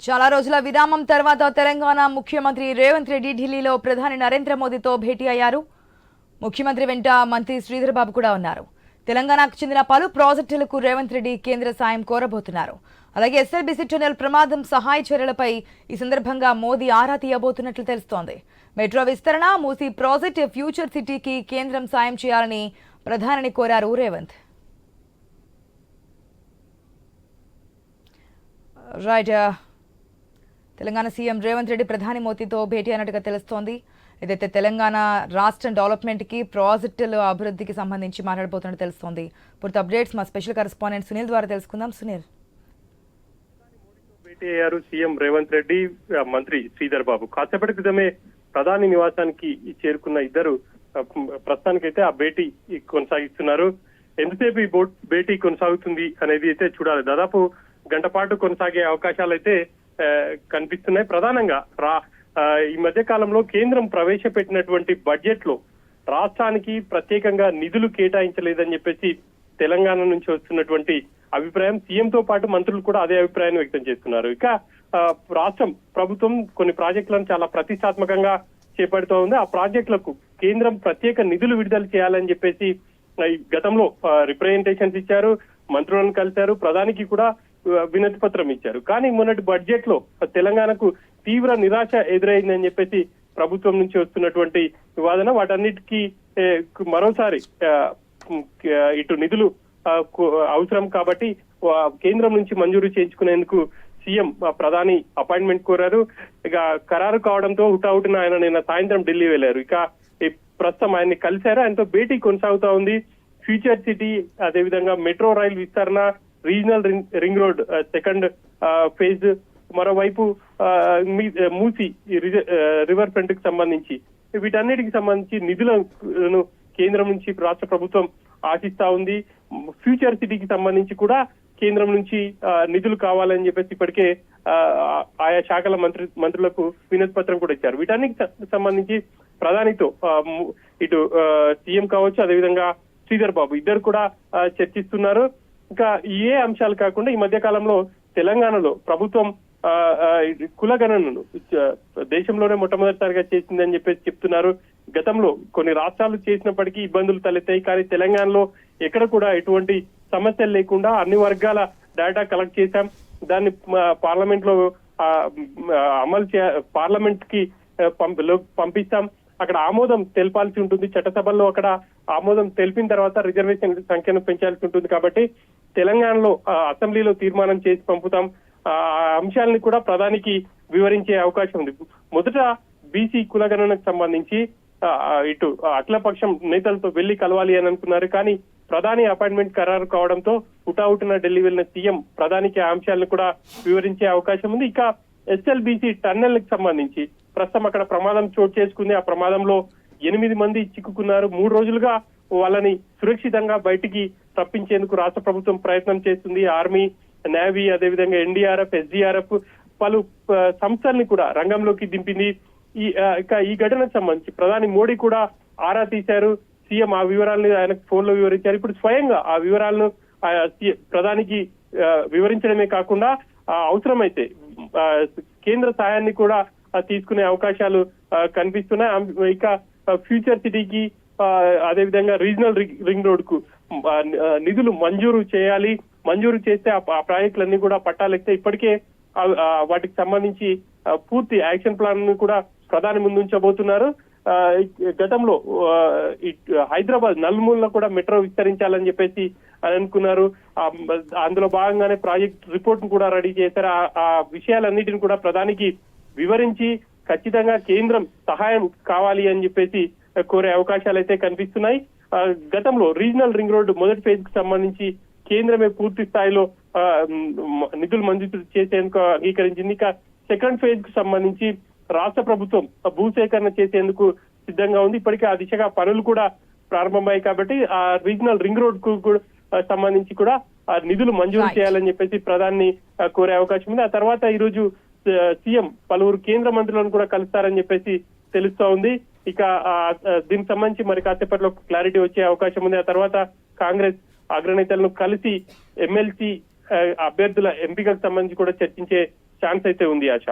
చాలా రోజుల విరామం తర్వాత తెలంగాణ ముఖ్యమంత్రి రేవంత్ రెడ్డి ఢిల్లీలో ప్రధాని నరేంద్ర మోదీతో భేటీ అయ్యారు. ముఖ్యమంత్రి వెంట మంత్రి శ్రీధర్ బాబు కూడా ఉన్నారు. తెలంగాణకు చెందిన పలు ప్రాజెక్టులకు రేవంత్ రెడ్డి కేంద్ర సాయం కోరబోతున్నారు. అలాగే ఎస్ఎల్బీసీ టన్నెల్ ప్రమాదం సహాయ చర్యలపై ఈ సందర్భంగా మోదీ ఆరా తీయబోతున్నట్లు తెలుస్తోంది. మెట్రో విస్తరణ, మూసీ ప్రాజెక్టు, ఫ్యూచర్ సిటీకి కేంద్రం సాయం చేయాలని ప్రధానిని కోరారు రేవంత్. రైట్, తెలంగాణ సీఎం రేవంత్ రెడ్డి ప్రధాని మోదీతో భేటీ అయినట్టుగా తెలుస్తోంది. ఏదైతే తెలంగాణ రాష్ట్రం డెవలప్మెంట్కి, ప్రాజెక్టుల అభివృద్ధికి సంబంధించి మాట్లాడబోతున్నట్టు తెలుస్తోంది. పూర్తి అప్డేట్స్ మా స్పెషల్ కరెస్పాండెంట్ సునీల్ ద్వారా తెలుసుకుందాం. సునీల్, భేటీ అయ్యారు సీఎం రేవంత్ రెడ్డి, మంత్రి శ్రీధర్ బాబు. కాసేపటి క్రితమే ప్రధాని నివాసానికి చేరుకున్న ఇద్దరు ప్రస్తుతానికైతే ఆ భేటీ కొనసాగిస్తున్నారు. ఎంతసేపు ఈ భేటీ కొనసాగుతుంది అనేది అయితే చూడాలి. దాదాపు గంట పాటు కొనసాగే అవకాశాలు అయితే కనిపిస్తున్నాయి. ప్రధానంగా ఈ మధ్య కాలంలో కేంద్రం ప్రవేశపెట్టినటువంటి బడ్జెట్ లో రాష్ట్రానికి ప్రత్యేకంగా నిధులు కేటాయించలేదని చెప్పేసి తెలంగాణ నుంచి వస్తున్నటువంటి అభిప్రాయం, సీఎంతో పాటు మంత్రులు కూడా అదే అభిప్రాయాన్ని వ్యక్తం చేస్తున్నారు. ఇక రాష్ట్రం ప్రభుత్వం కొన్ని ప్రాజెక్టులను చాలా ప్రతిష్టాత్మకంగా చేపడుతూ ఉంది. ఆ ప్రాజెక్టులకు కేంద్రం ప్రత్యేక నిధులు విడుదల చేయాలని చెప్పేసి గతంలో రిప్రజెంటేషన్స్ ఇచ్చారు, మంత్రులను కలిశారు, ప్రధానికి కూడా వినతి పత్రం ఇచ్చారు. కానీ మొన్నటి బడ్జెట్ లో తెలంగాణకు తీవ్ర నిరాశ ఎదురైందని చెప్పేసి ప్రభుత్వం నుంచి వస్తున్నటువంటి వివాదన, వాటన్నిటికీ మరోసారి ఇటు నిధులు అవసరం కాబట్టి కేంద్రం నుంచి మంజూరు చేయించుకునేందుకు సీఎం ప్రధాని అపాయింట్మెంట్ కోరారు. ఇక ఖరారు కావడంతో హుటాహుటిన ఆయన నిన్న సాయంత్రం ఢిల్లీ వెళ్లారు. ఇక ప్రస్తుతం ఆయన్ని కలిశారు, ఆయనతో భేటీ కొనసాగుతా ఉంది. ఫ్యూచర్ సిటీ, అదేవిధంగా మెట్రో రైల్ విస్తరణ, regional ring road second phase, మరోవైపు మూసీ రివర్ ఫ్రంట్ కి సంబంధించి వీటన్నిటికి సంబంధించి నిధులను కేంద్రం నుంచి రాష్ట్ర ప్రభుత్వం ఆశిస్తా ఉంది. ఫ్యూచర్ సిటీకి సంబంధించి కూడా కేంద్రం నుంచి నిధులు కావాలని చెప్పేసి ఇప్పటికే ఆయా శాఖల మంత్రులకు వినతి పత్రం కూడా ఇచ్చారు. వీటన్నిటికి సంబంధించి ప్రధానితో ఇటు సీఎం కావచ్చు, అదేవిధంగా శ్రీధర్ బాబు ఇద్దరు కూడా చర్చిస్తున్నారు. ఇంకా ఏ అంశాలు కాకుండా ఈ మధ్య కాలంలో తెలంగాణలో ప్రభుత్వం కులగణనను దేశంలోనే మొట్టమొదటిసారిగా చేసిందని చెప్పేసి చెప్తున్నారు. గతంలో కొన్ని రాష్ట్రాలు చేసినప్పటికీ ఇబ్బందులు తలెత్తాయి, కానీ తెలంగాణలో ఎక్కడ కూడా ఎటువంటి సమస్యలు లేకుండా అన్ని వర్గాల డేటా కలెక్ట్ చేశాం. దాన్ని పార్లమెంట్ లో అమలు పార్లమెంట్ కి పంపిస్తాం. అక్కడ ఆమోదం తెలపాల్సి ఉంటుంది. చట్టసభల్లో అక్కడ ఆమోదం తెలిపిన తర్వాత రిజర్వేషన్ సంఖ్యను పెంచాల్సి ఉంటుంది. కాబట్టి తెలంగాణలో అసెంబ్లీలో తీర్మానం చేసి పంపుతాం. ఆ అంశాలని కూడా ప్రధానికి వివరించే అవకాశం ఉంది. మొదట బీసీ కులగణనకు సంబంధించి ఇటు అఖిలపక్షం నేతలతో వెళ్లి కలవాలి అని అనుకున్నారు. కానీ ప్రధాని అపాయింట్మెంట్ ఖరారు కావడంతో హుటాహుటిన ఢిల్లీ వెళ్లిన సీఎం ప్రధానికి ఆ అంశాలను కూడా వివరించే అవకాశం ఉంది. ఇక ఎస్ఎల్బీసీ టన్నెల్ కి సంబంధించి ప్రస్తుతం అక్కడ ప్రమాదం చోటు చేసుకుంది. ఆ ప్రమాదంలో 8 మంది చిక్కుకున్నారు. 3 రోజులుగా వాళ్ళని సురక్షితంగా బయటికి తప్పించేందుకు రాష్ట్ర ప్రభుత్వం ప్రయత్నం చేస్తుంది. ఆర్మీ, నేవీ, అదేవిధంగా ఎన్డీఆర్ఎఫ్, ఎస్డీఆర్ఎఫ్ పలు సంస్థల్ని కూడా రంగంలోకి దింపింది. ఈ ఘటనకు సంబంధించి ప్రధాని మోడీ కూడా ఆరా తీశారు. సీఎం ఆ వివరాలను ఆయనకు ఫోన్ లో వివరించారు. ఇప్పుడు స్వయంగా ఆ వివరాలను ప్రధానికి వివరించడమే కాకుండా అవసరమైతే కేంద్ర సాయాన్ని కూడా తీసుకునే అవకాశాలు కనిపిస్తున్నాయి. ఇక ఫ్యూచర్ సిటీకి, అదేవిధంగా రీజనల్ రింగ్ రోడ్ కు నిధులు మంజూరు చేయాలి. మంజూరు చేస్తే ఆ ప్రాజెక్టులన్నీ కూడా పట్టాలెక్కితే ఇప్పటికే వాటికి సంబంధించి పూర్తి యాక్షన్ ప్లాన్ ను కూడా ప్రధాని ముందుంచబోతున్నారు. గతంలో హైదరాబాద్ నలుమూలలో కూడా మెట్రో విస్తరించాలని చెప్పేసి అనుకున్నారు. అందులో భాగంగానే ప్రాజెక్ట్ రిపోర్ట్ ను కూడా రెడీ చేశారు. ఆ విషయాలన్నిటిని కూడా ప్రధానికి వివరించి ఖచ్చితంగా కేంద్రం సహాయం కావాలి అని చెప్పేసి కోరే అవకాశాలు అయితే కనిపిస్తున్నాయి. గతంలో రీజనల్ రింగ్ రోడ్డు మొదటి ఫేజ్ కి సంబంధించి కేంద్రమే పూర్తి స్థాయిలో నిధులు మంజూరు చేసేందుకు అంగీకరించింది. ఇక సెకండ్ ఫేజ్ కు సంబంధించి రాష్ట్ర ప్రభుత్వం భూసేకరణ చేసేందుకు సిద్ధంగా ఉంది. ఇప్పటికే ఆ దిశగా పనులు కూడా ప్రారంభమయ్యాయి. కాబట్టి ఆ రీజనల్ రింగ్ రోడ్ కు సంబంధించి కూడా నిధులు మంజూరు చేయాలని చెప్పేసి ప్రధాని కోరే అవకాశం ఉంది. ఆ తర్వాత ఈ రోజు సీఎం పలువురు కేంద్ర మంత్రులను కూడా కలుస్తారని చెప్పేసి తెలుస్తా ఉంది. ఇక దీనికి సంబంధించి మరి కాసేపట్లో క్లారిటీ వచ్చే అవకాశం ఉంది. ఆ తర్వాత కాంగ్రెస్ అగ్రనేతలను కలిసి ఎమ్మెల్సీ అభ్యర్థుల ఎంపికకు సంబంధించి కూడా చర్చించే ఛాన్స్ అయితే ఉంది ఆశ.